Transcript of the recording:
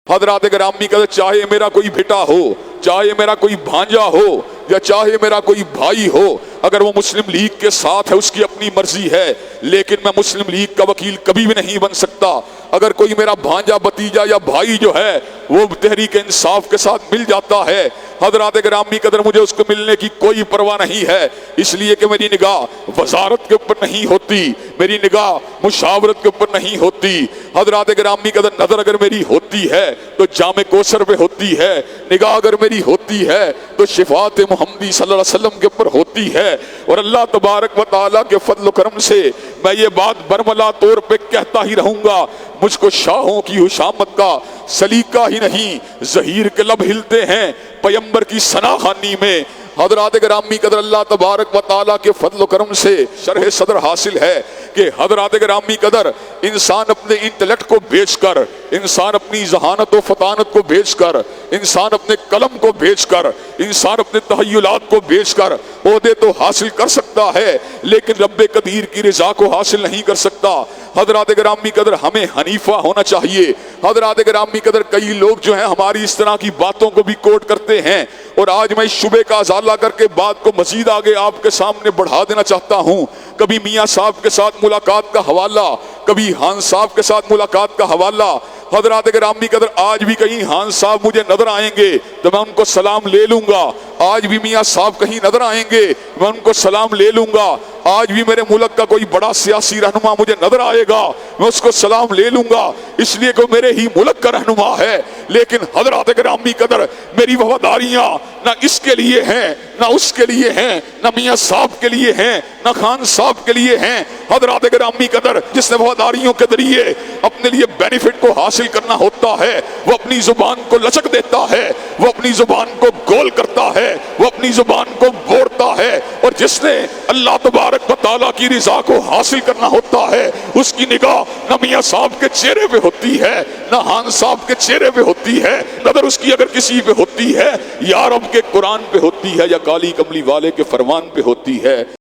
حضرات گرامی کا چاہے میرا کوئی بیٹا ہو، چاہے میرا کوئی بھانجا ہو، یا چاہے میرا کوئی بھائی ہو، اگر وہ مسلم لیگ کے ساتھ ہے اس کی اپنی مرضی ہے، لیکن میں مسلم لیگ کا وکیل کبھی بھی نہیں بن سکتا۔ اگر کوئی میرا بھانجا، بھتیجا یا بھائی جو ہے وہ تحریک انصاف کے ساتھ مل جاتا ہے، حضرات گرامی قدر مجھے اس کو ملنے کی کوئی پرواہ نہیں ہے، اس لیے کہ میری نگاہ وزارت کے اوپر نہیں ہوتی، میری نگاہ مشاورت کے اوپر نہیں ہوتی۔ حضرات گرامی قدر نظر اگر میری ہوتی ہے تو جامع کوثر پہ ہوتی ہے، نگاہ اگر میری ہوتی ہے تو شفاعت محمدی صلی اللہ علیہ وسلم کے اوپر ہوتی ہے، اور اللہ تبارک و تعالیٰ کے فضل و کرم سے میں یہ بات برملا طور پہ کہتا ہی رہوں گا، مجھ کو شاہوں کی حشامت کا سلیقہ ہی نہیں، زہیر کے لب ہلتے ہیں پیمبر کی ثنا خوانی میں۔ حضرات گرامی قدر اللہ تبارک و تعالیٰ کے فضل و کرم سے شرح صدر حاصل ہے کہ حضرات گرامی قدر انسان اپنے انٹلیکٹ کو بیچ کر، انسان اپنی ذہانت و فطانت کو بیچ کر، انسان اپنے قلم کو بیچ کر، انسان اپنے تخیلات کو بیچ کر عہدے تو حاصل کر سکتا ہے، لیکن رب قدیر کی رضا کو حاصل نہیں کر سکتا۔ حضرات گرامی قدر ہمیں حنیفہ ہونا چاہیے۔ حضرات گرامی قدر کئی لوگ جو ہیں ہماری اس طرح کی باتوں کو بھی کوٹ کرتے ہیں، اور آج میں اس شبے کا ازالہ کر کے بات کو مزید آگے آپ کے سامنے بڑھا دینا چاہتا ہوں۔ کبھی میاں صاحب کے ساتھ ملاقات کا حوالہ، کبھی خان صاحب کے ساتھ ملاقات کا حوالہ۔ حضرات گرامی قدر آج بھی کہیں خان صاحب مجھے نظر آئیں گے تو میں ان کو سلام لے لوں گا، آج بھی میاں صاحب کہیں نظر آئیں گے میں ان کو سلام لے لوں گا، آج بھی میرے ملک کا کوئی بڑا سیاسی رہنما مجھے نظر آئے گا میں اس کو سلام لے لوں گا، اس لیے کہ میرے ہی ملک کا رہنما ہے۔ لیکن حضرات گرامی قدر میری وفاداریاں نہ اس کے لیے ہیں، نہ اس کے لیے ہیں، نہ میاں صاحب کے لیے ہیں، نہ خان صاحب کے لیے ہیں۔ حضرات گرامی قدر جس نے وفاداریوں کے ذریعے اپنے لیے بینیفٹ کو حاصل کرنا ہوتا ہے، وہ اپنی زبان کو لچک دیتا ہے، وہ اپنی زبان کو گول کرتا ہے، وہ اپنی زبان کو بوڑتا ہے، اور جس نے اللہ تبارک و تعالیٰ کی رضا کو حاصل کرنا ہوتا ہے اس کی نگاہ نہ میاں صاحب کے چہرے پہ ہوتی ہے، نہ خان صاحب کے چہرے پہ ہوتی ہے، نظر اس کی اگر کسی پہ ہوتی ہے یا رب کے قرآن پہ ہوتی ہے یا کالی کملی والے کے فرمان پہ ہوتی ہے۔